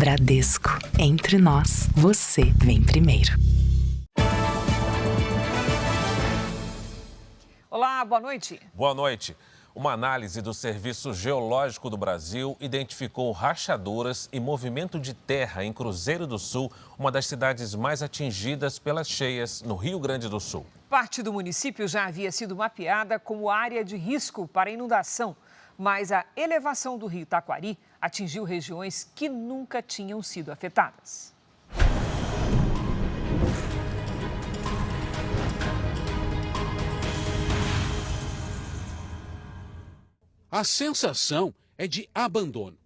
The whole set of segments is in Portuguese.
Bradesco. Entre nós, você vem primeiro. Olá, boa noite. Boa noite. Uma análise do Serviço Geológico do Brasil identificou rachaduras e movimento de terra em Cruzeiro do Sul, uma das cidades mais atingidas pelas cheias no Rio Grande do Sul. Parte do município já havia sido mapeada como área de risco para inundação, mas a elevação do rio Taquari atingiu regiões que nunca tinham sido afetadas. A sensação é de abandono.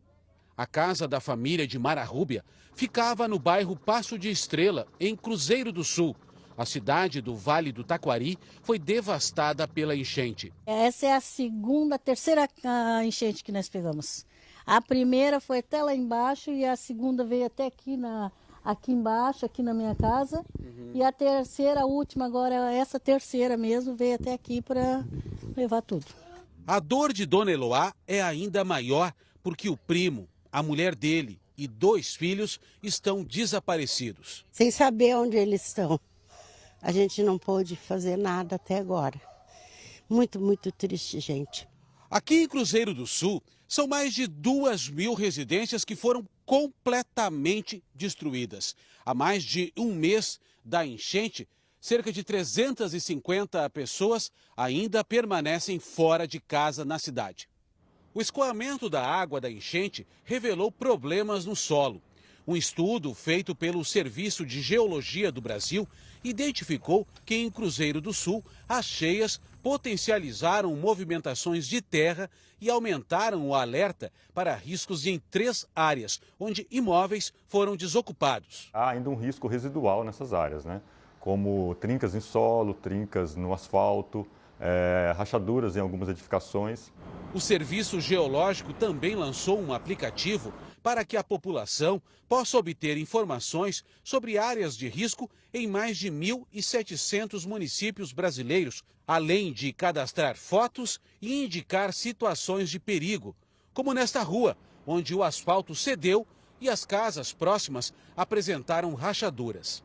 A casa da família de Mara Rúbia ficava no bairro Passo de Estrela, em Cruzeiro do Sul. A cidade do Vale do Taquari foi devastada pela enchente. Essa é a terceira enchente que nós pegamos. A primeira foi até lá embaixo e a segunda veio até aqui embaixo, aqui na minha casa. E a terceira, a última agora, essa terceira mesmo, veio até aqui para levar tudo. A dor de Dona Eloá é ainda maior porque o primo, a mulher dele e 2 filhos estão desaparecidos. Sem saber onde eles estão. A gente não pôde fazer nada até agora. Muito, muito triste, gente. Aqui em Cruzeiro do Sul, são mais de 2.000 residências que foram completamente destruídas. Há mais de um mês da enchente, cerca de 350 pessoas ainda permanecem fora de casa na cidade. O escoamento da água da enchente revelou problemas no solo. Um estudo feito pelo Serviço de Geologia do Brasil identificou que em Cruzeiro do Sul as cheias potencializaram movimentações de terra e aumentaram o alerta para riscos em 3 áreas, onde imóveis foram desocupados. Há ainda um risco residual nessas áreas, como trincas em solo, trincas no asfalto, rachaduras em algumas edificações. O Serviço Geológico também lançou um aplicativo para que a população possa obter informações sobre áreas de risco em mais de 1.700 municípios brasileiros, além de cadastrar fotos e indicar situações de perigo, como nesta rua, onde o asfalto cedeu e as casas próximas apresentaram rachaduras.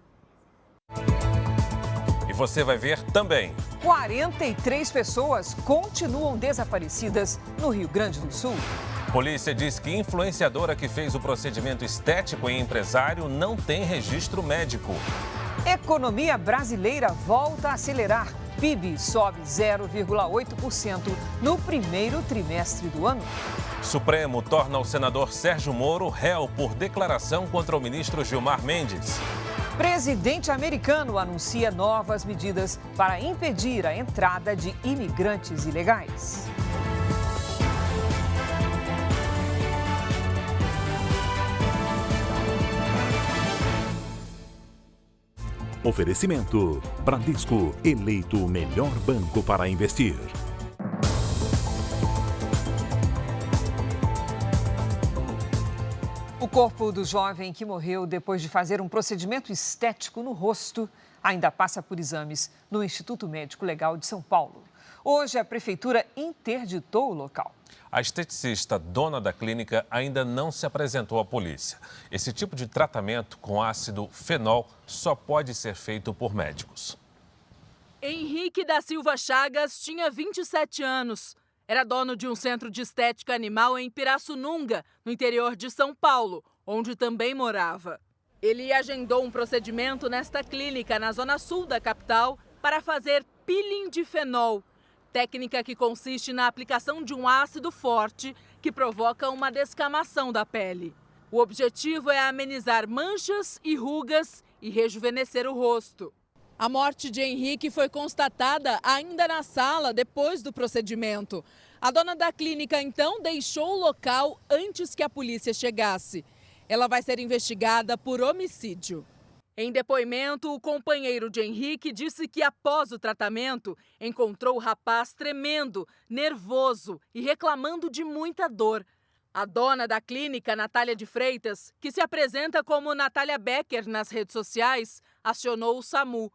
E você vai ver também. 43 pessoas continuam desaparecidas no Rio Grande do Sul. Polícia diz que influenciadora que fez o procedimento estético em empresário não tem registro médico. Economia brasileira volta a acelerar. PIB sobe 0,8% no primeiro trimestre do ano. Supremo torna o senador Sérgio Moro réu por declaração contra o ministro Gilmar Mendes. Presidente americano anuncia novas medidas para impedir a entrada de imigrantes ilegais. Oferecimento: Bradesco, eleito o melhor banco para investir. O corpo do jovem que morreu depois de fazer um procedimento estético no rosto ainda passa por exames no Instituto Médico Legal de São Paulo. Hoje, a prefeitura interditou o local. A esteticista dona da clínica ainda não se apresentou à polícia. Esse tipo de tratamento com ácido fenol só pode ser feito por médicos. Henrique da Silva Chagas tinha 27 anos. Era dono de um centro de estética animal em Pirassununga, no interior de São Paulo, onde também morava. Ele agendou um procedimento nesta clínica, na zona sul da capital, para fazer peeling de fenol. Técnica que consiste na aplicação de um ácido forte que provoca uma descamação da pele. O objetivo é amenizar manchas e rugas e rejuvenescer o rosto. A morte de Henrique foi constatada ainda na sala depois do procedimento. A dona da clínica, então, deixou o local antes que a polícia chegasse. Ela vai ser investigada por homicídio. Em depoimento, o companheiro de Henrique disse que após o tratamento, encontrou o rapaz tremendo, nervoso e reclamando de muita dor. A dona da clínica, Natália de Freitas, que se apresenta como Natália Becker nas redes sociais, acionou o SAMU.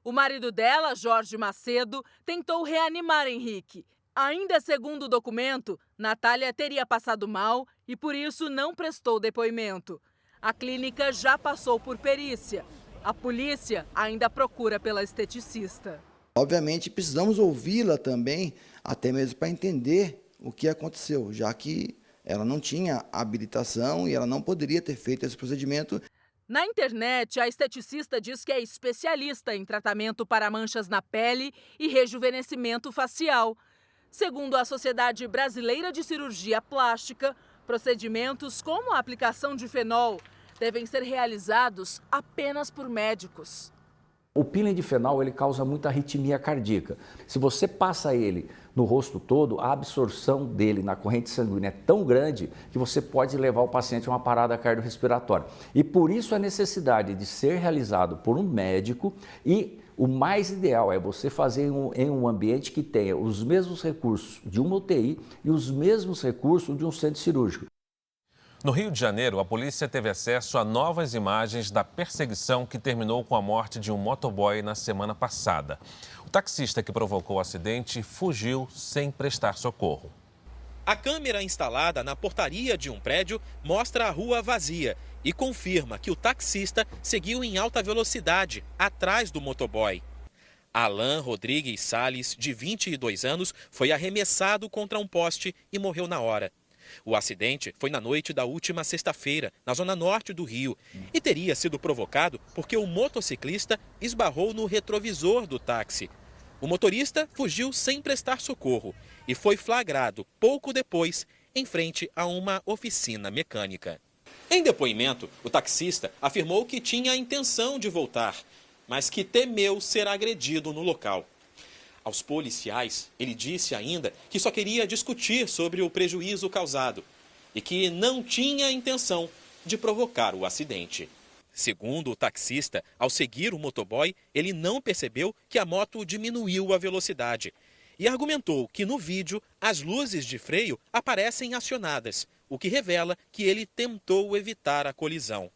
O marido dela, Jorge Macedo, tentou reanimar Henrique. Ainda segundo o documento, Natália teria passado mal e por isso não prestou depoimento. A clínica já passou por perícia. A polícia ainda procura pela esteticista. Obviamente, precisamos ouvi-la também, até mesmo para entender o que aconteceu, já que ela não tinha habilitação e ela não poderia ter feito esse procedimento. Na internet, a esteticista diz que é especialista em tratamento para manchas na pele e rejuvenescimento facial. Segundo a Sociedade Brasileira de Cirurgia Plástica, procedimentos como a aplicação de fenol devem ser realizados apenas por médicos. O peeling de fenol ele causa muita arritmia cardíaca. Se você passa ele no rosto todo, a absorção dele na corrente sanguínea é tão grande que você pode levar o paciente a uma parada cardiorrespiratória. E por isso a necessidade de ser realizado por um médico, e o mais ideal é você fazer em um ambiente que tenha os mesmos recursos de uma UTI e os mesmos recursos de um centro cirúrgico. No Rio de Janeiro, a polícia teve acesso a novas imagens da perseguição que terminou com a morte de um motoboy na semana passada. O taxista que provocou o acidente fugiu sem prestar socorro. A câmera instalada na portaria de um prédio mostra a rua vazia e confirma que o taxista seguiu em alta velocidade atrás do motoboy. Alan Rodrigues Salles, de 22 anos, foi arremessado contra um poste e morreu na hora. O acidente foi na noite da última sexta-feira, na zona norte do Rio, e teria sido provocado porque o motociclista esbarrou no retrovisor do táxi. O motorista fugiu sem prestar socorro e foi flagrado pouco depois em frente a uma oficina mecânica. Em depoimento, o taxista afirmou que tinha a intenção de voltar, mas que temeu ser agredido no local. Aos policiais, ele disse ainda que só queria discutir sobre o prejuízo causado e que não tinha intenção de provocar o acidente. Segundo o taxista, ao seguir o motoboy, ele não percebeu que a moto diminuiu a velocidade e argumentou que no vídeo as luzes de freio aparecem acionadas, o que revela que ele tentou evitar a colisão.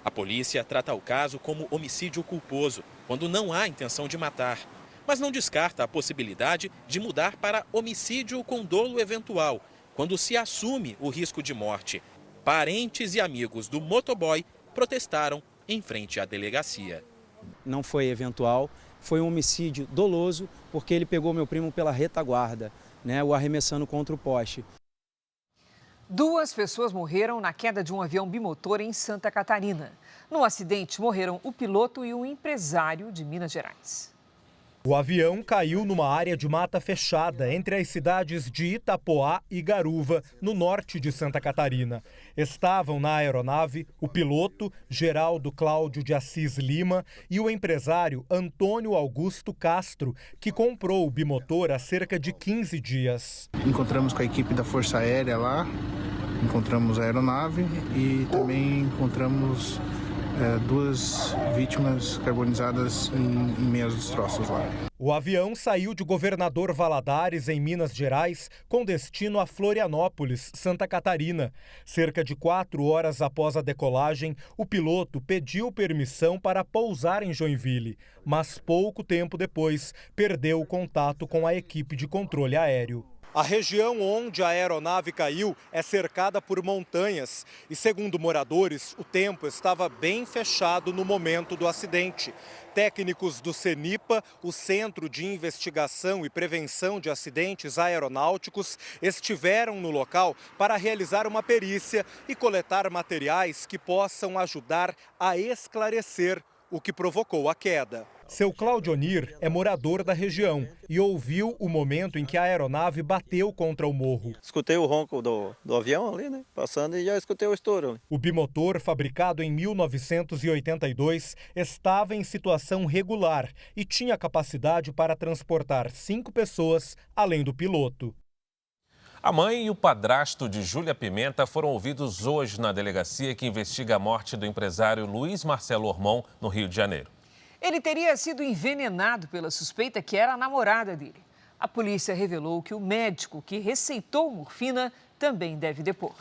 A polícia trata o caso como homicídio culposo, quando não há intenção de matar, mas não descarta a possibilidade de mudar para homicídio com dolo eventual, quando se assume o risco de morte. Parentes e amigos do motoboy protestaram em frente à delegacia. Não foi eventual, foi um homicídio doloso, porque ele pegou meu primo pela retaguarda, o arremessando contra o poste. 2 pessoas morreram na queda de um avião bimotor em Santa Catarina. No acidente, morreram o piloto e um empresário de Minas Gerais. O avião caiu numa área de mata fechada entre as cidades de Itapoá e Garuva, no norte de Santa Catarina. Estavam na aeronave o piloto Geraldo Cláudio de Assis Lima e o empresário Antônio Augusto Castro, que comprou o bimotor há cerca de 15 dias. Encontramos com a equipe da Força Aérea lá, encontramos a aeronave e também encontramos 2 vítimas carbonizadas em meio aos destroços lá. O avião saiu de Governador Valadares, em Minas Gerais, com destino a Florianópolis, Santa Catarina. Cerca de 4 horas após a decolagem, o piloto pediu permissão para pousar em Joinville, mas pouco tempo depois perdeu o contato com a equipe de controle aéreo. A região onde a aeronave caiu é cercada por montanhas e, segundo moradores, o tempo estava bem fechado no momento do acidente. Técnicos do CENIPA, o Centro de Investigação e Prevenção de Acidentes Aeronáuticos, estiveram no local para realizar uma perícia e coletar materiais que possam ajudar a esclarecer o que provocou a queda. Seu Claudionir é morador da região e ouviu o momento em que a aeronave bateu contra o morro. Escutei o ronco do avião ali, passando, e já escutei o estouro. O bimotor, fabricado em 1982, estava em situação regular e tinha capacidade para transportar 5 pessoas, além do piloto. A mãe e o padrasto de Júlia Pimenta foram ouvidos hoje na delegacia que investiga a morte do empresário Luiz Marcelo Ormond, no Rio de Janeiro. Ele teria sido envenenado pela suspeita que era a namorada dele. A polícia revelou que o médico que receitou morfina também deve depor.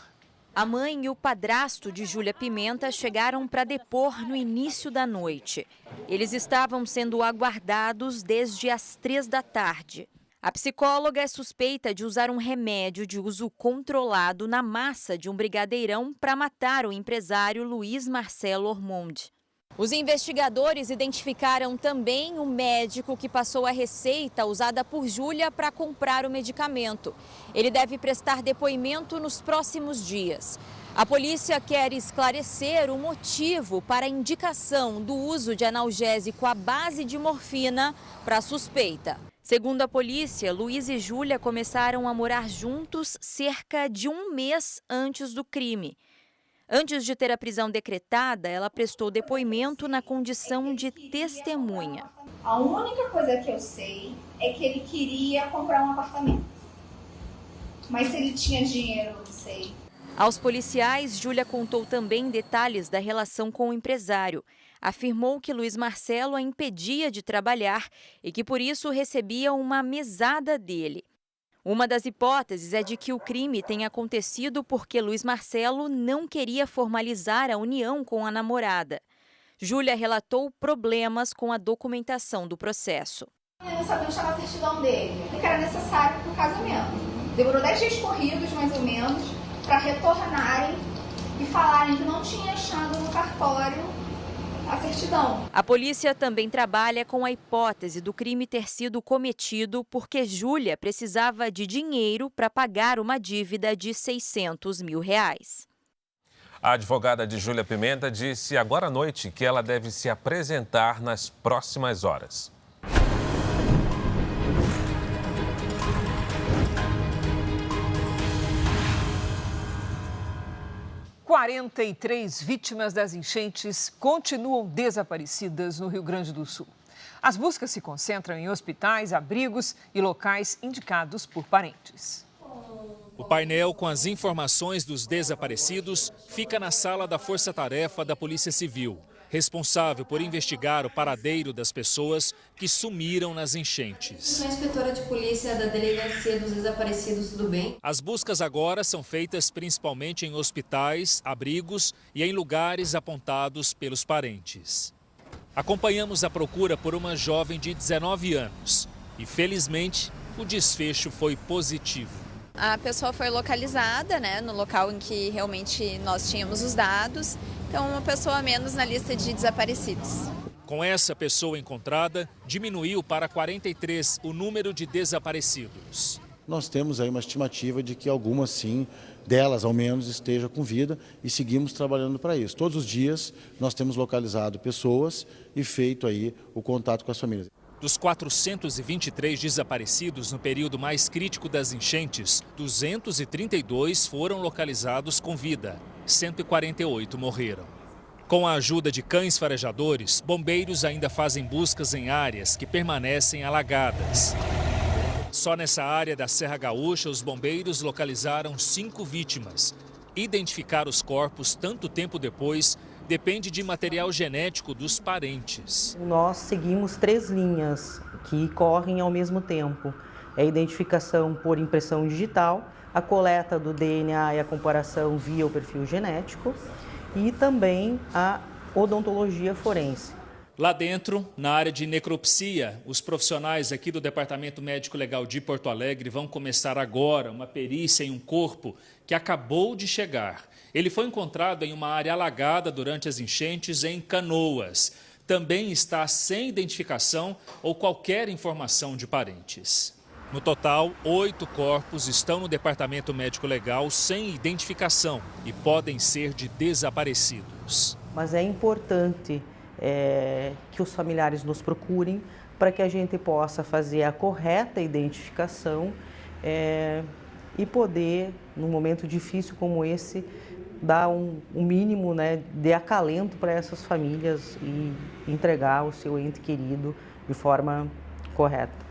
A mãe e o padrasto de Júlia Pimenta chegaram para depor no início da noite. Eles estavam sendo aguardados desde as 3 da tarde. A psicóloga é suspeita de usar um remédio de uso controlado na massa de um brigadeirão para matar o empresário Luiz Marcelo Ormonde. Os investigadores identificaram também o médico que passou a receita usada por Júlia para comprar o medicamento. Ele deve prestar depoimento nos próximos dias. A polícia quer esclarecer o motivo para a indicação do uso de analgésico à base de morfina para a suspeita. Segundo a polícia, Luiz e Júlia começaram a morar juntos cerca de um mês antes do crime. Antes de ter a prisão decretada, ela prestou depoimento na condição de testemunha. A única coisa que eu sei é que ele queria comprar um apartamento. Mas se ele tinha dinheiro, eu não sei. Aos policiais, Júlia contou também detalhes da relação com o empresário. Afirmou que Luiz Marcelo a impedia de trabalhar e que por isso recebia uma mesada dele. Uma das hipóteses é de que o crime tenha acontecido porque Luiz Marcelo não queria formalizar a união com a namorada. Júlia relatou problemas com a documentação do processo. Eu não sabia onde estava a certidão dele, que era necessário para o casamento. Demorou 10 dias corridos, mais ou menos, para retornarem e falarem que não tinha achado no cartório a certidão. A polícia também trabalha com a hipótese do crime ter sido cometido porque Júlia precisava de dinheiro para pagar uma dívida de R$600 mil. A advogada de Júlia Pimenta disse agora à noite que ela deve se apresentar nas próximas horas. – 43 vítimas das enchentes continuam desaparecidas no Rio Grande do Sul. As buscas se concentram em hospitais, abrigos e locais indicados por parentes. O painel com as informações dos desaparecidos fica na sala da Força Tarefa da Polícia Civil, responsável por investigar o paradeiro das pessoas que sumiram nas enchentes. Sou a inspetora de polícia da Delegacia dos Desaparecidos do Bem. As buscas agora são feitas principalmente em hospitais, abrigos e em lugares apontados pelos parentes. Acompanhamos a procura por uma jovem de 19 anos e, felizmente, o desfecho foi positivo. A pessoa foi localizada, no local em que realmente nós tínhamos os dados. Então, uma pessoa a menos na lista de desaparecidos. Com essa pessoa encontrada, diminuiu para 43 o número de desaparecidos. Nós temos aí uma estimativa de que algumas, sim, delas ao menos, estejam com vida e seguimos trabalhando para isso. Todos os dias nós temos localizado pessoas e feito aí o contato com as famílias. Dos 423 desaparecidos no período mais crítico das enchentes, 232 foram localizados com vida, 148 morreram. Com a ajuda de cães farejadores, bombeiros ainda fazem buscas em áreas que permanecem alagadas. Só nessa área da Serra Gaúcha, os bombeiros localizaram 5 vítimas. Identificar os corpos tanto tempo depois depende de material genético dos parentes. Nós seguimos 3 linhas que correm ao mesmo tempo. É a identificação por impressão digital, a coleta do DNA e a comparação via o perfil genético e também a odontologia forense. Lá dentro, na área de necropsia, os profissionais aqui do Departamento Médico Legal de Porto Alegre vão começar agora uma perícia em um corpo que acabou de chegar. Ele foi encontrado em uma área alagada durante as enchentes em Canoas. Também está sem identificação ou qualquer informação de parentes. No total, 8 corpos estão no Departamento Médico Legal sem identificação e podem ser de desaparecidos. Mas é importante que os familiares nos procurem para que a gente possa fazer a correta identificação e poder, num momento difícil como esse, dar um mínimo de acalento para essas famílias e entregar o seu ente querido de forma correta.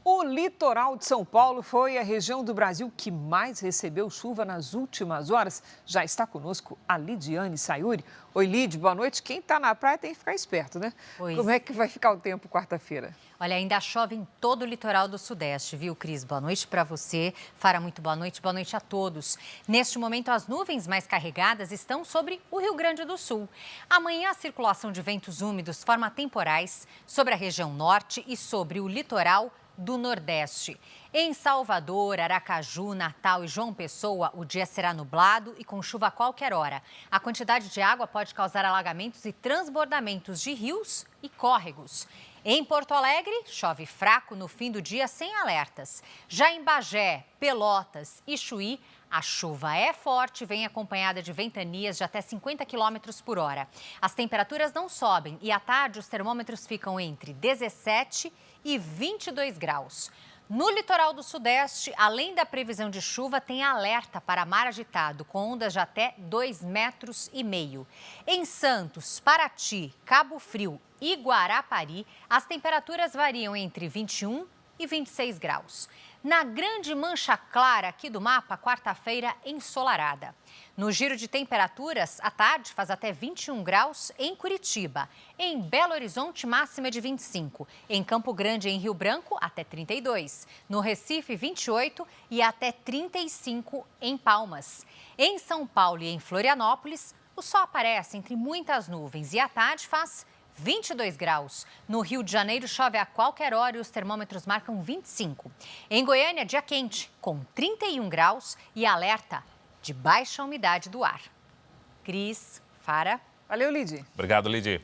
O litoral de São Paulo foi a região do Brasil que mais recebeu chuva nas últimas horas. Já está conosco a Lidiane Sayuri. Oi, Lid, boa noite. Quem está na praia tem que ficar esperto, né? Pois. Como é que vai ficar o tempo quarta-feira? Olha, ainda chove em todo o litoral do Sudeste, viu, Cris? Boa noite para você. Fara, muito boa noite a todos. Neste momento, as nuvens mais carregadas estão sobre o Rio Grande do Sul. Amanhã, a circulação de ventos úmidos forma temporais sobre a região norte e sobre o litoral do Nordeste. Em Salvador, Aracaju, Natal e João Pessoa, o dia será nublado e com chuva a qualquer hora. A quantidade de água pode causar alagamentos e transbordamentos de rios e córregos. Em Porto Alegre, chove fraco no fim do dia sem alertas. Já em Bagé, Pelotas e Chuí, a chuva é forte e vem acompanhada de ventanias de até 50 km por hora. As temperaturas não sobem e à tarde os termômetros ficam entre 17 e 22 graus. No litoral do Sudeste, além da previsão de chuva, tem alerta para mar agitado, com ondas de até 2,5 metros. Em Santos, Paraty, Cabo Frio e Guarapari, as temperaturas variam entre 21 e 26 graus. Na grande mancha clara aqui do mapa, quarta-feira ensolarada. No giro de temperaturas, à tarde faz até 21 graus em Curitiba. Em Belo Horizonte, máxima de 25. Em Campo Grande e em Rio Branco, até 32. No Recife, 28 e até 35 em Palmas. Em São Paulo e em Florianópolis, o sol aparece entre muitas nuvens e à tarde faz 22 graus. No Rio de Janeiro, chove a qualquer hora e os termômetros marcam 25. Em Goiânia, dia quente, com 31 graus e alerta de baixa umidade do ar. Cris, Fara. Valeu, Lidi. Obrigado, Lidi.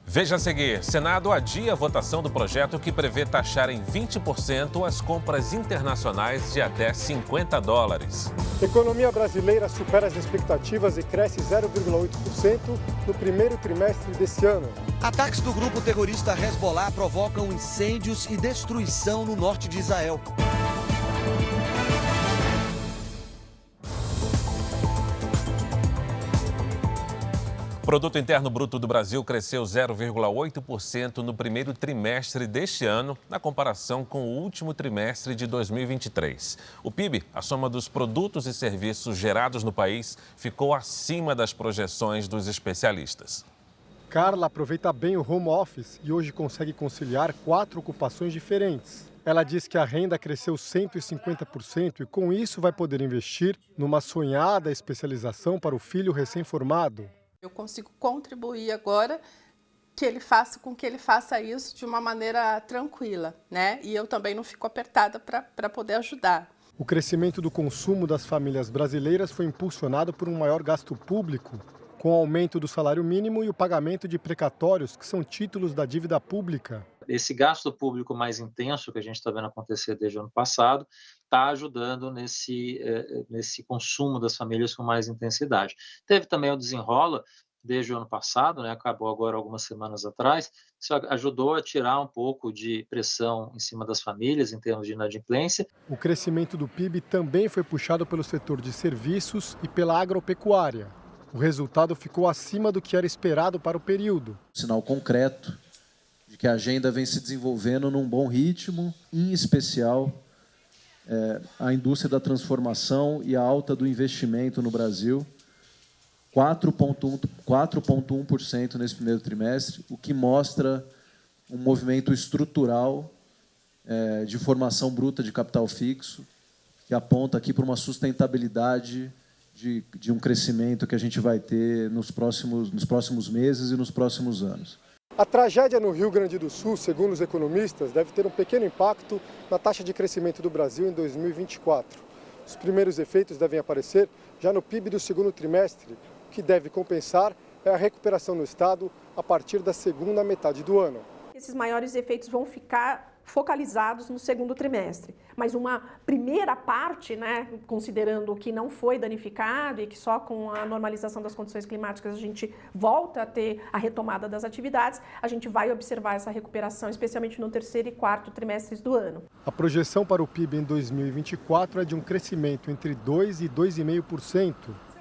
Veja a seguir, Senado adia a votação do projeto que prevê taxar em 20% as compras internacionais de até $50. Economia brasileira supera as expectativas e cresce 0,8% no primeiro trimestre desse ano. Ataques do grupo terrorista Hezbollah provocam incêndios e destruição no norte de Israel. O Produto Interno Bruto do Brasil cresceu 0,8% no primeiro trimestre deste ano, na comparação com o último trimestre de 2023. O PIB, a soma dos produtos e serviços gerados no país, ficou acima das projeções dos especialistas. Carla aproveita bem o home office e hoje consegue conciliar 4 ocupações diferentes. Ela diz que a renda cresceu 150% e com isso vai poder investir numa sonhada especialização para o filho recém-formado. Eu consigo contribuir agora que ele faça isso de uma maneira tranquila, né? E eu também não fico apertada para poder ajudar. O crescimento do consumo das famílias brasileiras foi impulsionado por um maior gasto público, com o aumento do salário mínimo e o pagamento de precatórios, que são títulos da dívida pública. Esse gasto público mais intenso que a gente está vendo acontecer desde o ano passado está ajudando nesse consumo das famílias com mais intensidade. Teve também o desenrola desde o ano passado, né, acabou agora algumas semanas atrás, isso ajudou a tirar um pouco de pressão em cima das famílias em termos de inadimplência. O crescimento do PIB também foi puxado pelo setor de serviços e pela agropecuária. O resultado ficou acima do que era esperado para o período. Sinal concreto de que a agenda vem se desenvolvendo num bom ritmo, em especial a indústria da transformação e a alta do investimento no Brasil, 4,1% nesse primeiro trimestre, o que mostra um movimento estrutural de formação bruta de capital fixo, que aponta aqui para uma sustentabilidade de um crescimento que a gente vai ter nos próximos meses e nos próximos anos. A tragédia no Rio Grande do Sul, segundo os economistas, deve ter um pequeno impacto na taxa de crescimento do Brasil em 2024. Os primeiros efeitos devem aparecer já no PIB do segundo trimestre. O que deve compensar é a recuperação no estado a partir da segunda metade do ano. Esses maiores efeitos vão ficar focalizados no segundo trimestre. Mas uma primeira parte, né, considerando o que não foi danificado e que só com a normalização das condições climáticas a gente volta a ter a retomada das atividades, a gente vai observar essa recuperação, especialmente no terceiro e quarto trimestres do ano. A projeção para o PIB em 2024 é de um crescimento entre 2% e 2,5%.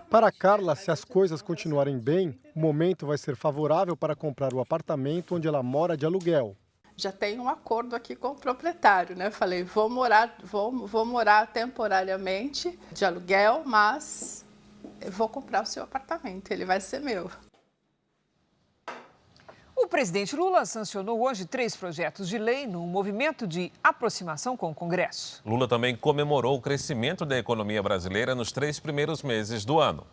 Para Carla, se as coisas continuarem bem, o momento vai ser favorável para comprar o apartamento onde ela mora de aluguel. Já tem um acordo aqui com o proprietário, né? Falei, vou morar temporariamente de aluguel, mas eu vou comprar o seu apartamento, ele vai ser meu. O presidente Lula sancionou hoje 3 projetos de lei num movimento de aproximação com o Congresso. Lula também comemorou o crescimento da economia brasileira nos 3 primeiros meses do ano.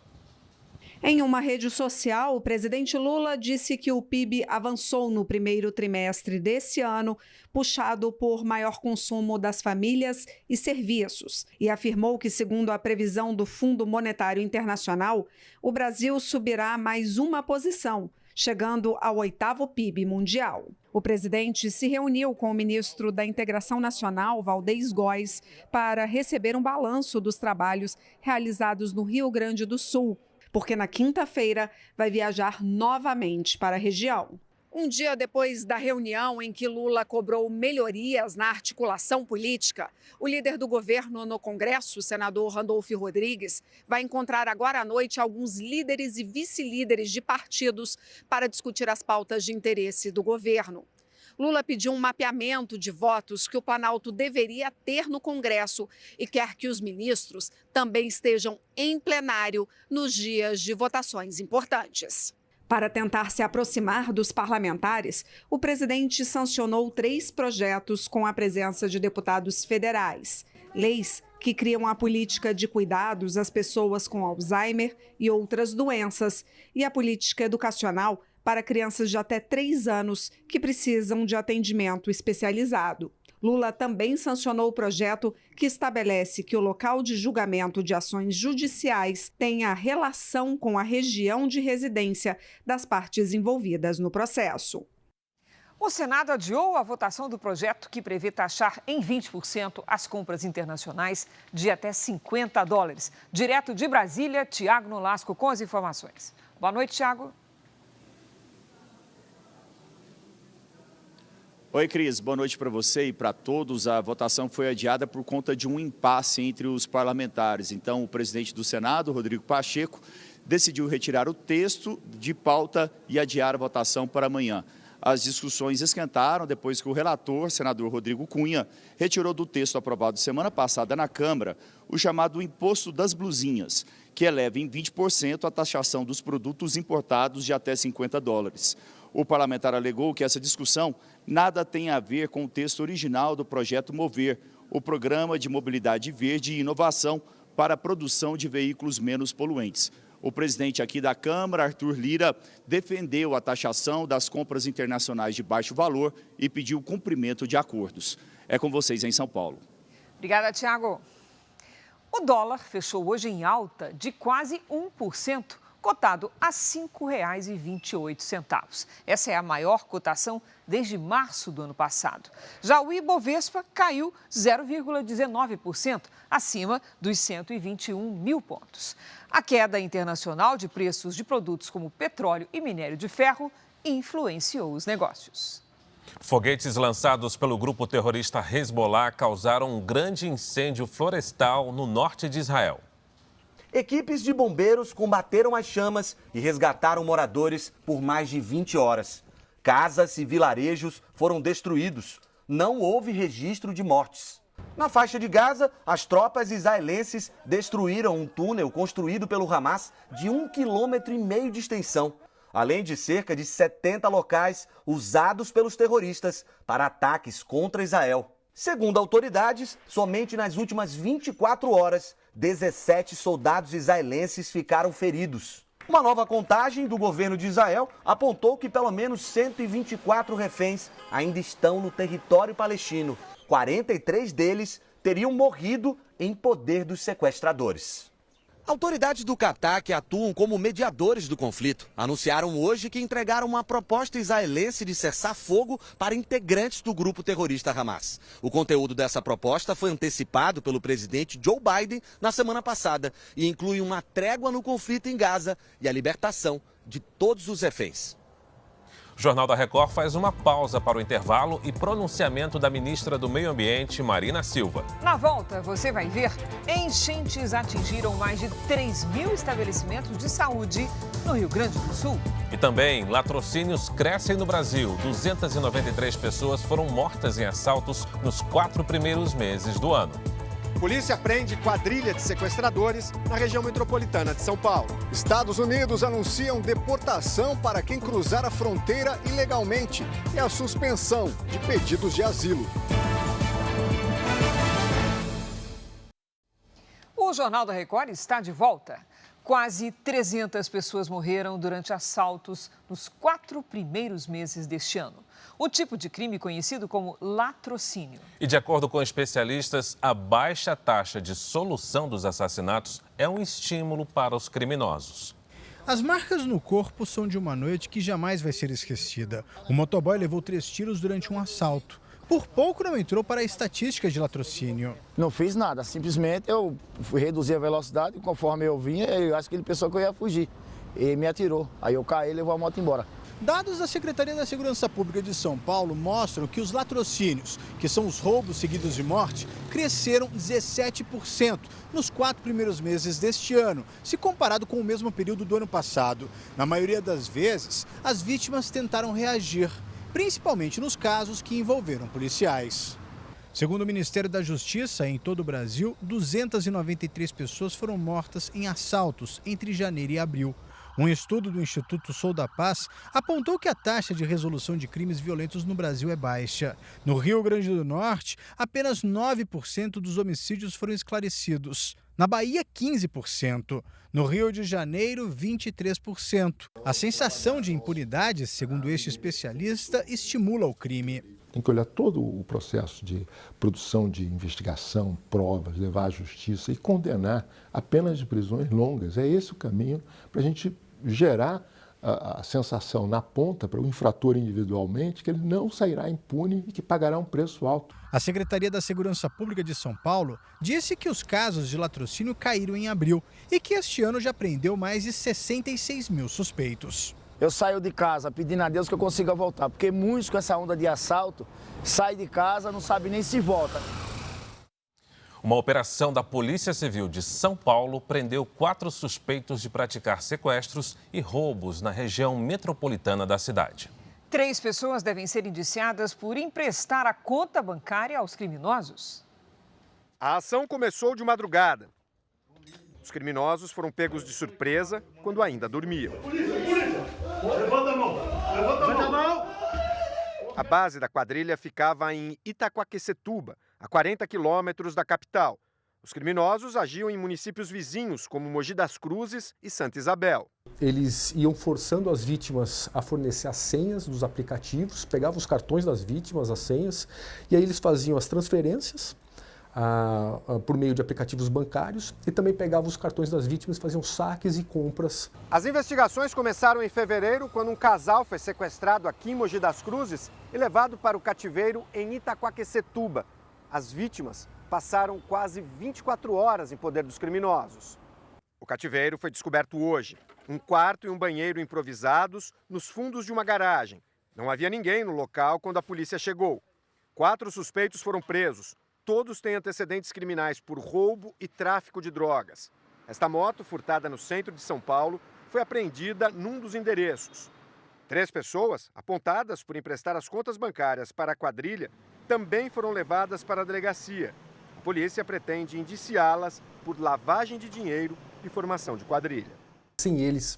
Em uma rede social, o presidente Lula disse que o PIB avançou no primeiro trimestre desse ano, puxado por maior consumo das famílias e serviços, e afirmou que, segundo a previsão do Fundo Monetário Internacional, o Brasil subirá mais uma posição, chegando ao 8º PIB mundial. O presidente se reuniu com o ministro da Integração Nacional, Valdez Góes, para receber um balanço dos trabalhos realizados no Rio Grande do Sul, porque na quinta-feira vai viajar novamente para a região. Um dia depois da reunião em que Lula cobrou melhorias na articulação política, o líder do governo no Congresso, o senador Randolfo Rodrigues, vai encontrar agora à noite alguns líderes e vice-líderes de partidos para discutir as pautas de interesse do governo. Lula pediu um mapeamento de votos que o Planalto deveria ter no Congresso e quer que os ministros também estejam em plenário nos dias de votações importantes. Para tentar se aproximar dos parlamentares, o presidente sancionou 3 projetos com a presença de deputados federais. Leis que criam a política de cuidados às pessoas com Alzheimer e outras doenças e a política educacional para crianças de até 3 anos que precisam de atendimento especializado. Lula também sancionou o projeto que estabelece que o local de julgamento de ações judiciais tenha relação com a região de residência das partes envolvidas no processo. O Senado adiou a votação do projeto que prevê taxar em 20% as compras internacionais de até $50. Direto de Brasília, Tiago Nolasco com as informações. Boa noite, Tiago. Oi, Cris. Boa noite para você e para todos. A votação foi adiada por conta de um impasse entre os parlamentares. Então, o presidente do Senado, Rodrigo Pacheco, decidiu retirar o texto de pauta e adiar a votação para amanhã. As discussões esquentaram depois que o relator, senador Rodrigo Cunha, retirou do texto aprovado semana passada na Câmara o chamado Imposto das Blusinhas, que eleva em 20% a taxação dos produtos importados de até $50. O parlamentar alegou que essa discussão nada tem a ver com o texto original do projeto Mover, o Programa de Mobilidade Verde e Inovação para a produção de veículos menos poluentes. O presidente aqui da Câmara, Arthur Lira, defendeu a taxação das compras internacionais de baixo valor e pediu o cumprimento de acordos. É com vocês em São Paulo. Obrigada, Tiago. O dólar fechou hoje em alta de quase 1%. Cotado a R$ 5,28. Essa é a maior cotação desde março do ano passado. Já o Ibovespa caiu 0,19%, acima dos 121 mil pontos. A queda internacional de preços de produtos como petróleo e minério de ferro influenciou os negócios. Foguetes lançados pelo grupo terrorista Hezbollah causaram um grande incêndio florestal no norte de Israel. Equipes de bombeiros combateram as chamas e resgataram moradores por mais de 20 horas. Casas e vilarejos foram destruídos. Não houve registro de mortes. Na faixa de Gaza, as tropas israelenses destruíram um túnel construído pelo Hamas de 1,5 km de extensão, além de cerca de 70 locais usados pelos terroristas para ataques contra Israel. Segundo autoridades, somente nas últimas 24 horas, 17 soldados israelenses ficaram feridos. Uma nova contagem do governo de Israel apontou que pelo menos 124 reféns ainda estão no território palestino. 43 deles teriam morrido em poder dos sequestradores. Autoridades do Catar, que atuam como mediadores do conflito, anunciaram hoje que entregaram uma proposta israelense de cessar fogo para integrantes do grupo terrorista Hamas. O conteúdo dessa proposta foi antecipado pelo presidente Joe Biden na semana passada e inclui uma trégua no conflito em Gaza e a libertação de todos os reféns. O Jornal da Record faz uma pausa para o intervalo e pronunciamento da ministra do Meio Ambiente, Marina Silva. Na volta, você vai ver, enchentes atingiram mais de 3 mil estabelecimentos de saúde no Rio Grande do Sul. E também, latrocínios crescem no Brasil. 293 pessoas foram mortas em assaltos nos 4 primeiros meses do ano. Polícia prende quadrilha de sequestradores na região metropolitana de São Paulo. Estados Unidos anunciam deportação para quem cruzar a fronteira ilegalmente e a suspensão de pedidos de asilo. O Jornal da Record está de volta. Quase 300 pessoas morreram durante assaltos nos 4 primeiros meses deste ano. O tipo de crime conhecido como latrocínio. E de acordo com especialistas, a baixa taxa de solução dos assassinatos é um estímulo para os criminosos. As marcas no corpo são de uma noite que jamais vai ser esquecida. O motoboy levou 3 tiros durante um assalto. Por pouco não entrou para a estatística de latrocínio. Não fiz nada, simplesmente eu fui reduzir a velocidade e conforme eu vinha, eu acho que ele pensou que eu ia fugir. E me atirou, aí eu caí e levou a moto embora. Dados da Secretaria da Segurança Pública de São Paulo mostram que os latrocínios, que são os roubos seguidos de morte, cresceram 17% nos 4 primeiros meses deste ano, se comparado com o mesmo período do ano passado. Na maioria das vezes, as vítimas tentaram reagir, principalmente nos casos que envolveram policiais. Segundo o Ministério da Justiça, em todo o Brasil, 293 pessoas foram mortas em assaltos entre janeiro e abril. Um estudo do Instituto Sou da Paz apontou que a taxa de resolução de crimes violentos no Brasil é baixa. No Rio Grande do Norte, apenas 9% dos homicídios foram esclarecidos. Na Bahia, 15%. No Rio de Janeiro, 23%. A sensação de impunidade, segundo este especialista, estimula o crime. Tem que olhar todo o processo de produção de investigação, provas, levar à justiça e condenar a penas de prisões longas. É esse o caminho para a gente gerar a sensação na ponta para o infrator individualmente que ele não sairá impune e que pagará um preço alto. A Secretaria da Segurança Pública de São Paulo disse que os casos de latrocínio caíram em abril e que este ano já prendeu mais de 66 mil suspeitos. Eu saio de casa pedindo a Deus que eu consiga voltar, porque muitos com essa onda de assalto saem de casa, não sabem nem se volta. Uma operação da Polícia Civil de São Paulo prendeu 4 suspeitos de praticar sequestros e roubos na região metropolitana da cidade. 3 pessoas devem ser indiciadas por emprestar a conta bancária aos criminosos. A ação começou de madrugada. Os criminosos foram pegos de surpresa quando ainda dormiam. Levanta a mão! Levanta a mão! A base da quadrilha ficava em Itaquaquecetuba, a 40 quilômetros da capital. Os criminosos agiam em municípios vizinhos, como Mogi das Cruzes e Santa Isabel. Eles iam forçando as vítimas a fornecer as senhas dos aplicativos, pegavam os cartões das vítimas, as senhas, e aí eles faziam as transferências por meio de aplicativos bancários e também pegavam os cartões das vítimas e faziam saques e compras. As investigações começaram em fevereiro, quando um casal foi sequestrado aqui em Mogi das Cruzes e levado para o cativeiro em Itaquaquecetuba. As vítimas passaram quase 24 horas em poder dos criminosos. O cativeiro foi descoberto hoje. Um quarto e um banheiro improvisados nos fundos de uma garagem. Não havia ninguém no local quando a polícia chegou. 4 suspeitos foram presos. Todos têm antecedentes criminais por roubo e tráfico de drogas. Esta moto, furtada no centro de São Paulo, foi apreendida num dos endereços. 3 pessoas, apontadas por emprestar as contas bancárias para a quadrilha, também foram levadas para a delegacia. A polícia pretende indiciá-las por lavagem de dinheiro e formação de quadrilha. Sem eles,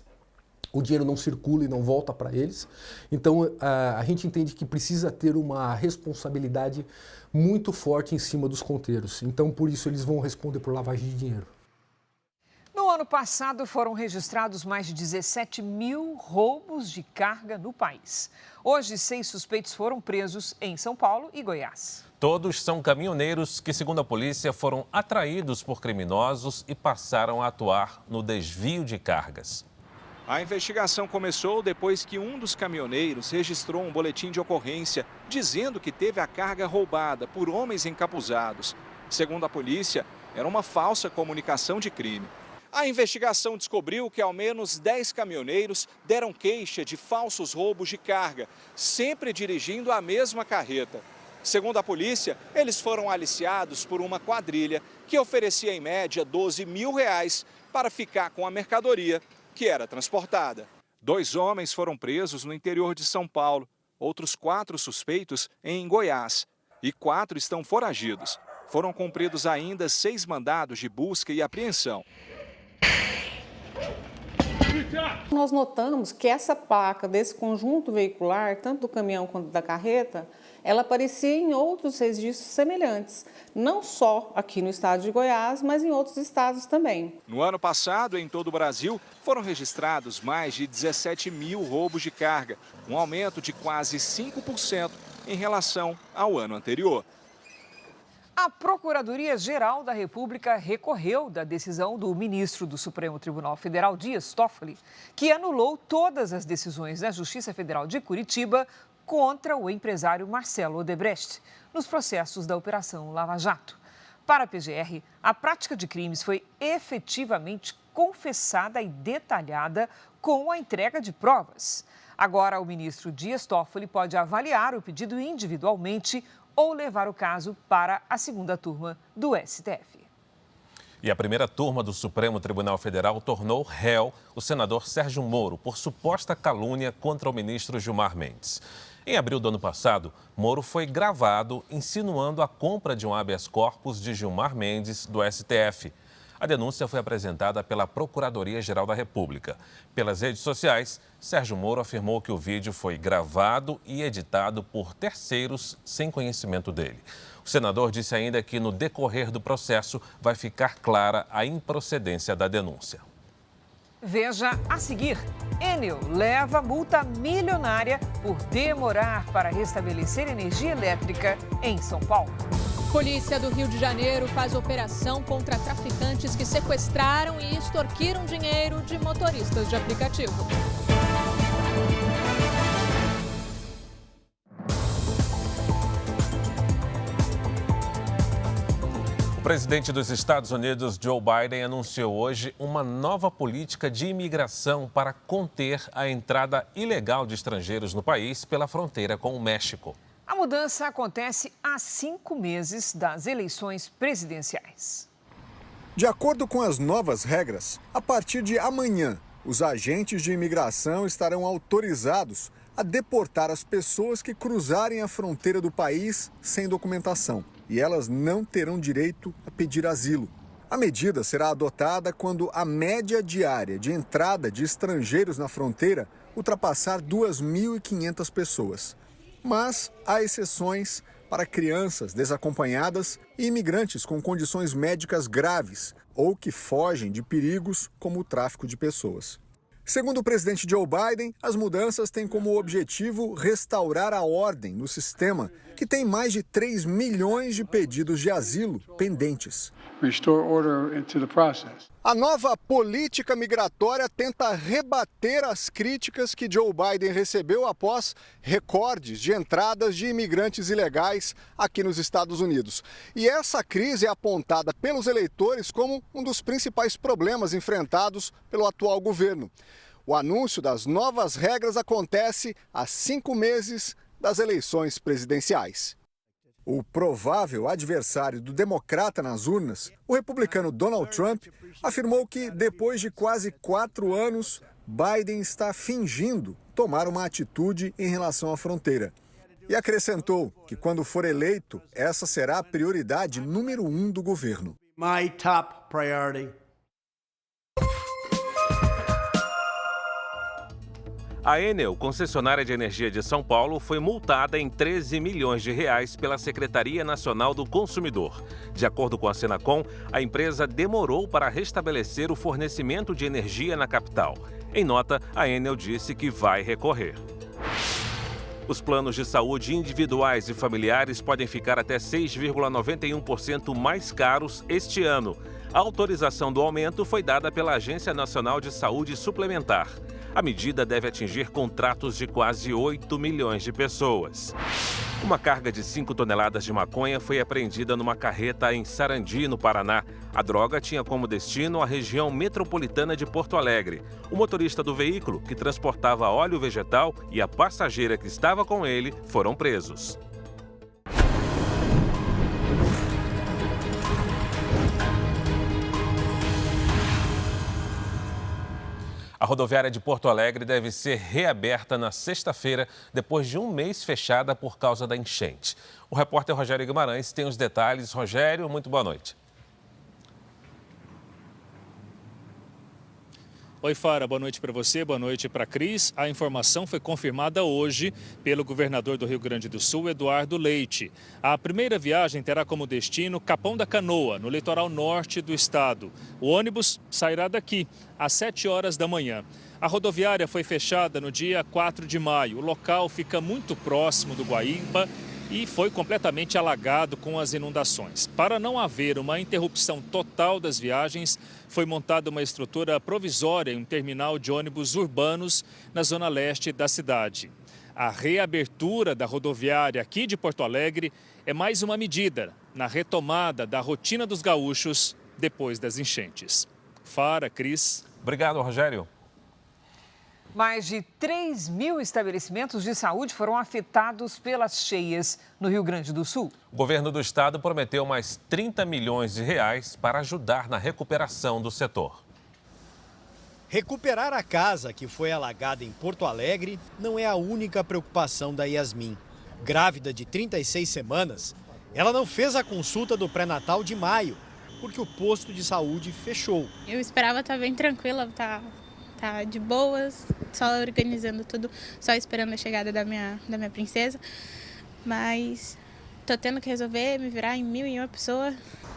o dinheiro não circula e não volta para eles. Então, a gente entende que precisa ter uma responsabilidade muito forte em cima dos conteiros. Então, por isso, eles vão responder por lavagem de dinheiro. No ano passado, foram registrados mais de 17 mil roubos de carga no país. Hoje, 6 suspeitos foram presos em São Paulo e Goiás. Todos são caminhoneiros que, segundo a polícia, foram atraídos por criminosos e passaram a atuar no desvio de cargas. A investigação começou depois que um dos caminhoneiros registrou um boletim de ocorrência dizendo que teve a carga roubada por homens encapuzados. Segundo a polícia, era uma falsa comunicação de crime. A investigação descobriu que ao menos 10 caminhoneiros deram queixa de falsos roubos de carga, sempre dirigindo a mesma carreta. Segundo a polícia, eles foram aliciados por uma quadrilha que oferecia em média R$12 mil para ficar com a mercadoria que era transportada. 2 homens foram presos no interior de São Paulo, outros 4 suspeitos em Goiás e 4 estão foragidos. Foram cumpridos ainda 6 mandados de busca e apreensão. Nós notamos que essa placa desse conjunto veicular, tanto do caminhão quanto da carreta, ela aparecia em outros registros semelhantes, não só aqui no estado de Goiás, mas em outros estados também. No ano passado, em todo o Brasil, foram registrados mais de 17 mil roubos de carga, um aumento de quase 5% em relação ao ano anterior. A Procuradoria-Geral da República recorreu da decisão do ministro do Supremo Tribunal Federal, Dias Toffoli, que anulou todas as decisões da Justiça Federal de Curitiba contra o empresário Marcelo Odebrecht, nos processos da Operação Lava Jato. Para a PGR, a prática de crimes foi efetivamente confessada e detalhada com a entrega de provas. Agora, o ministro Dias Toffoli pode avaliar o pedido individualmente ou levar o caso para a segunda turma do STF. E a primeira turma do Supremo Tribunal Federal tornou réu o senador Sérgio Moro por suposta calúnia contra o ministro Gilmar Mendes. Em abril do ano passado, Moro foi gravado insinuando a compra de um habeas corpus de Gilmar Mendes do STF. A denúncia foi apresentada pela Procuradoria-Geral da República. Pelas redes sociais, Sérgio Moro afirmou que o vídeo foi gravado e editado por terceiros sem conhecimento dele. O senador disse ainda que no decorrer do processo vai ficar clara a improcedência da denúncia. Veja a seguir: Enel leva multa milionária por demorar para restabelecer energia elétrica em São Paulo. Polícia do Rio de Janeiro faz operação contra traficantes que sequestraram e extorquiram dinheiro de motoristas de aplicativo. O presidente dos Estados Unidos, Joe Biden, anunciou hoje uma nova política de imigração para conter a entrada ilegal de estrangeiros no país pela fronteira com o México. A mudança acontece há 5 meses das eleições presidenciais. De acordo com as novas regras, a partir de amanhã, os agentes de imigração estarão autorizados a deportar as pessoas que cruzarem a fronteira do país sem documentação. E elas não terão direito a pedir asilo. A medida será adotada quando a média diária de entrada de estrangeiros na fronteira ultrapassar 2.500 pessoas. Mas há exceções para crianças desacompanhadas e imigrantes com condições médicas graves ou que fogem de perigos como o tráfico de pessoas. Segundo o presidente Joe Biden, as mudanças têm como objetivo restaurar a ordem no sistema, que tem mais de 3 milhões de pedidos de asilo pendentes. A nova política migratória tenta rebater as críticas que Joe Biden recebeu após recordes de entradas de imigrantes ilegais aqui nos Estados Unidos. E essa crise é apontada pelos eleitores como um dos principais problemas enfrentados pelo atual governo. O anúncio das novas regras acontece há 5 meses das eleições presidenciais. O provável adversário do democrata nas urnas, o republicano Donald Trump, afirmou que depois de quase 4 anos, Biden está fingindo tomar uma atitude em relação à fronteira. E acrescentou que quando for eleito, essa será a prioridade número 1 do governo. My top priority. A Enel, concessionária de energia de São Paulo, foi multada em 13 milhões de reais pela Secretaria Nacional do Consumidor. De acordo com a Senacom, a empresa demorou para restabelecer o fornecimento de energia na capital. Em nota, a Enel disse que vai recorrer. Os planos de saúde individuais e familiares podem ficar até 6,91% mais caros este ano. A autorização do aumento foi dada pela Agência Nacional de Saúde Suplementar. A medida deve atingir contratos de quase 8 milhões de pessoas. Uma carga de 5 toneladas de maconha foi apreendida numa carreta em Sarandi, no Paraná. A droga tinha como destino a região metropolitana de Porto Alegre. O motorista do veículo, que transportava óleo vegetal, e a passageira que estava com ele foram presos. A rodoviária de Porto Alegre deve ser reaberta na sexta-feira, depois de um mês fechada por causa da enchente. O repórter Rogério Guimarães tem os detalhes. Rogério, muito boa noite. Oi, Fara, boa noite para você, boa noite para a Cris. A informação foi confirmada hoje pelo governador do Rio Grande do Sul, Eduardo Leite. A primeira viagem terá como destino Capão da Canoa, no litoral norte do estado. O ônibus sairá daqui às 7 horas da manhã. A rodoviária foi fechada no dia 4 de maio. O local fica muito próximo do Guaíba e foi completamente alagado com as inundações. Para não haver uma interrupção total das viagens, foi montada uma estrutura provisória em um terminal de ônibus urbanos na zona leste da cidade. A reabertura da rodoviária aqui de Porto Alegre é mais uma medida na retomada da rotina dos gaúchos depois das enchentes. Fara, Cris. Obrigado, Rogério. Mais de 3 mil estabelecimentos de saúde foram afetados pelas cheias no Rio Grande do Sul. O governo do estado prometeu mais 30 milhões de reais para ajudar na recuperação do setor. Recuperar a casa que foi alagada em Porto Alegre não é a única preocupação da Yasmin. Grávida de 36 semanas, ela não fez a consulta do pré-natal de maio, porque o posto de saúde fechou. Eu esperava estar bem tranquila, tá de boas, só organizando tudo, só esperando a chegada da minha princesa. Mas tô tendo que resolver me virar em 1.001 pessoa.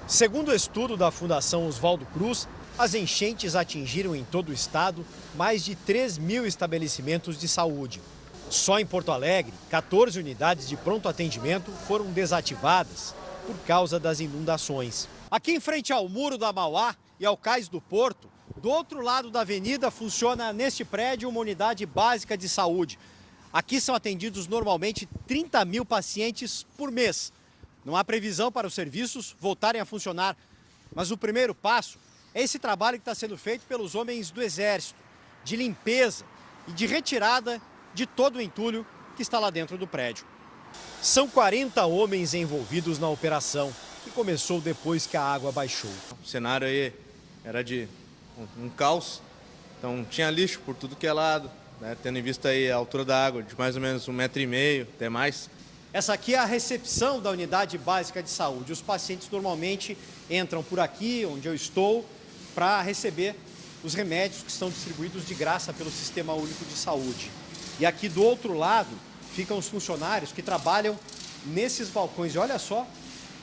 Segundo o estudo da Fundação Oswaldo Cruz, as enchentes atingiram em todo o estado mais de 3 mil estabelecimentos de saúde. Só em Porto Alegre, 14 unidades de pronto atendimento foram desativadas por causa das inundações. Aqui em frente ao Muro da Mauá e ao Cais do Porto, do outro lado da avenida, funciona neste prédio uma unidade básica de saúde. Aqui são atendidos normalmente 30 mil pacientes por mês. Não há previsão para os serviços voltarem a funcionar. Mas o primeiro passo é esse trabalho que está sendo feito pelos homens do Exército, de limpeza e de retirada de todo o entulho que está lá dentro do prédio. São 40 homens envolvidos na operação, que começou depois que a água baixou. O cenário aí era de um caos, então tinha lixo por tudo que é lado, né? Tendo em vista aí a altura da água de mais ou menos 1,5 m, até mais. Essa aqui é a recepção da unidade básica de saúde. Os pacientes normalmente entram por aqui, onde eu estou, para receber os remédios que são distribuídos de graça pelo Sistema Único de Saúde. E aqui do outro lado ficam os funcionários que trabalham nesses balcões. E olha só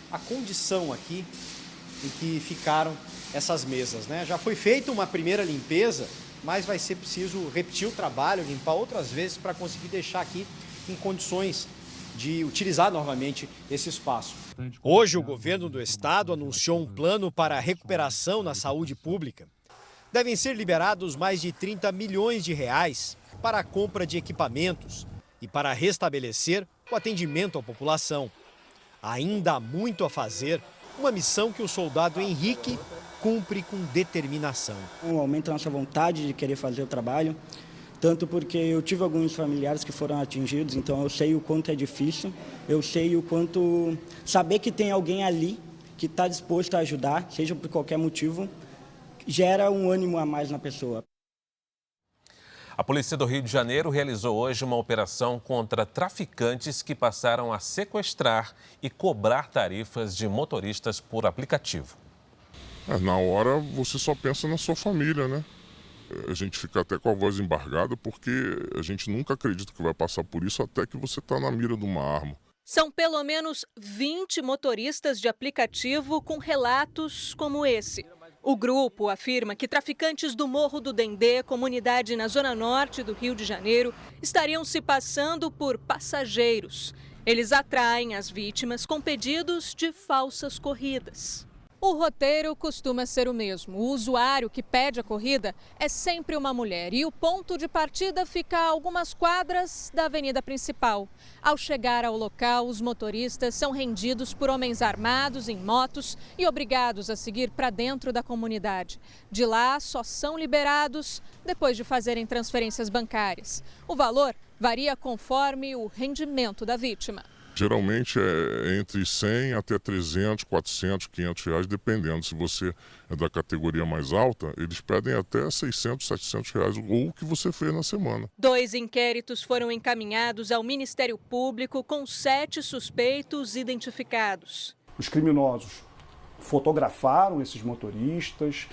a condição aqui em que ficaram essas mesas, né? Já foi feita uma primeira limpeza, mas vai ser preciso repetir o trabalho, limpar outras vezes para conseguir deixar aqui em condições de utilizar novamente esse espaço. Hoje, o governo do estado anunciou um plano para a recuperação na saúde pública. Devem ser liberados mais de 30 milhões de reais para a compra de equipamentos e para restabelecer o atendimento à população. Ainda há muito a fazer, uma missão que o soldado Henrique cumpre com determinação. Aumenta a nossa vontade de querer fazer o trabalho, tanto porque eu tive alguns familiares que foram atingidos, então eu sei o quanto é difícil, eu sei o quanto saber que tem alguém ali que está disposto a ajudar, seja por qualquer motivo, gera um ânimo a mais na pessoa. A Polícia do Rio de Janeiro realizou hoje uma operação contra traficantes que passaram a sequestrar e cobrar tarifas de motoristas por aplicativo. Na hora você só pensa na sua família, né? A gente fica até com a voz embargada porque a gente nunca acredita que vai passar por isso até que você está na mira de uma arma. São pelo menos 20 motoristas de aplicativo com relatos como esse. O grupo afirma que traficantes do Morro do Dendê, comunidade na zona norte do Rio de Janeiro, estariam se passando por passageiros. Eles atraem as vítimas com pedidos de falsas corridas. O roteiro costuma ser o mesmo. O usuário que pede a corrida é sempre uma mulher e o ponto de partida fica a algumas quadras da avenida principal. Ao chegar ao local, os motoristas são rendidos por homens armados em motos e obrigados a seguir para dentro da comunidade. De lá, só são liberados depois de fazerem transferências bancárias. O valor varia conforme o rendimento da vítima. Geralmente é entre 100 até 300, 400, 500 reais, dependendo. Se você é da categoria mais alta, eles pedem até 600, 700 reais, ou o que você fez na semana. 2 inquéritos foram encaminhados ao Ministério Público com 7 suspeitos identificados. Os criminosos fotografaram esses motoristas,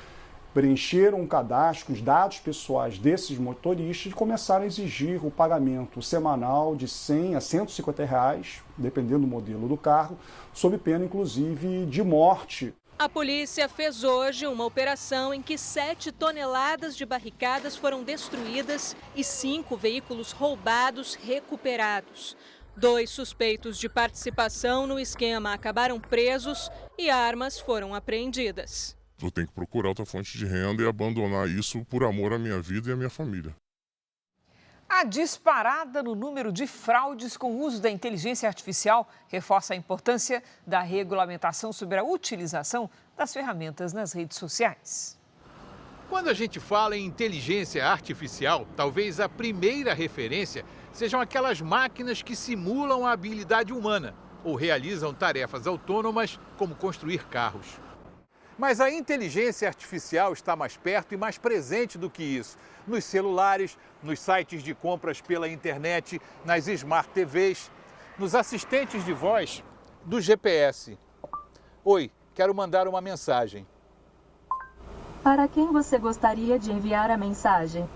preencheram um cadastro, os dados pessoais desses motoristas e começaram a exigir o pagamento semanal de R$100 a R$150, dependendo do modelo do carro, sob pena, inclusive, de morte. A polícia fez hoje uma operação em que 7 toneladas de barricadas foram destruídas e 5 veículos roubados recuperados. 2 suspeitos de participação no esquema acabaram presos e armas foram apreendidas. Eu tenho que procurar outra fonte de renda e abandonar isso por amor à minha vida e à minha família. A disparada no número de fraudes com o uso da inteligência artificial reforça a importância da regulamentação sobre a utilização das ferramentas nas redes sociais. Quando a gente fala em inteligência artificial, talvez a primeira referência sejam aquelas máquinas que simulam a habilidade humana ou realizam tarefas autônomas, como construir carros. Mas a inteligência artificial está mais perto e mais presente do que isso. Nos celulares, nos sites de compras pela internet, nas Smart TVs, nos assistentes de voz do GPS. Oi, quero mandar uma mensagem. Para quem você gostaria de enviar a mensagem?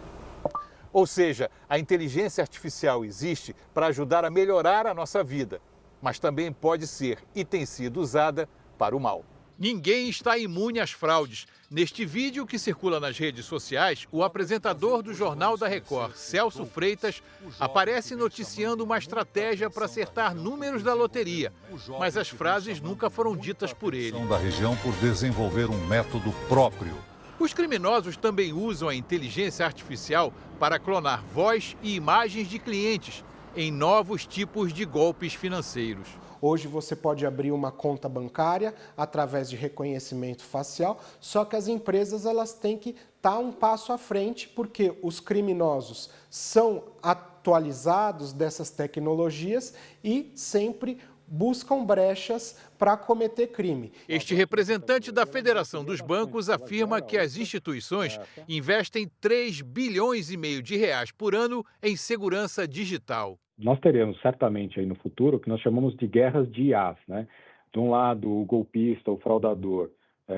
Ou seja, a inteligência artificial existe para ajudar a melhorar a nossa vida, mas também pode ser e tem sido usada para o mal. Ninguém está imune às fraudes. Neste vídeo que circula nas redes sociais, o apresentador do Jornal da Record, Celso Freitas, aparece noticiando uma estratégia para acertar números da loteria. Mas as frases nunca foram ditas por ele. Da região por desenvolver um método próprio. Os criminosos também usam a inteligência artificial para clonar voz e imagens de clientes em novos tipos de golpes financeiros. Hoje você pode abrir uma conta bancária através de reconhecimento facial, só que as empresas elas têm que estar um passo à frente, porque os criminosos são atualizados dessas tecnologias e sempre buscam brechas para cometer crime. Este representante da Federação dos Bancos afirma que as instituições investem 3,5 bilhões de reais por ano em segurança digital. Nós teremos certamente aí no futuro o que nós chamamos de guerras de IAs, né? De um lado, o golpista, o fraudador,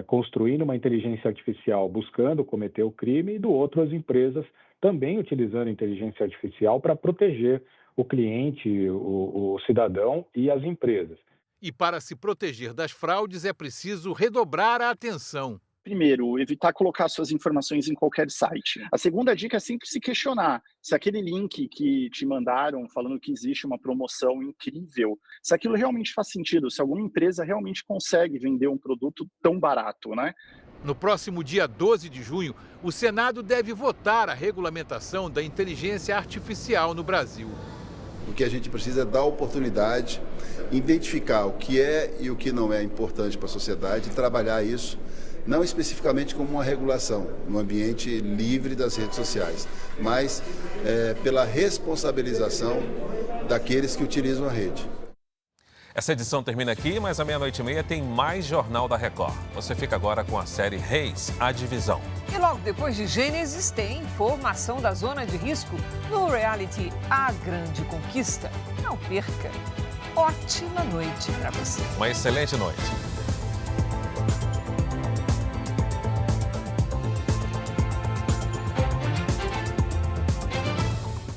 construindo uma inteligência artificial buscando cometer o crime, e do outro, as empresas também utilizando a inteligência artificial para proteger o cliente, o cidadão e as empresas. E para se proteger das fraudes é preciso redobrar a atenção. Primeiro, evitar colocar suas informações em qualquer site. A segunda dica é sempre se questionar se aquele link que te mandaram falando que existe uma promoção incrível, se aquilo realmente faz sentido, se alguma empresa realmente consegue vender um produto tão barato, né? No próximo dia 12 de junho, o Senado deve votar a regulamentação da inteligência artificial no Brasil. O que a gente precisa é dar oportunidade, identificar o que é e o que não é importante para a sociedade e trabalhar isso, não especificamente como uma regulação no ambiente livre das redes sociais, mas pela responsabilização daqueles que utilizam a rede. Essa edição termina aqui, mas à 00:30 tem mais Jornal da Record. Você fica agora com a série Reis, a Divisão. E logo depois de Gênesis tem informação da zona de risco no reality A Grande Conquista. Não perca. Ótima noite para você. Uma excelente noite.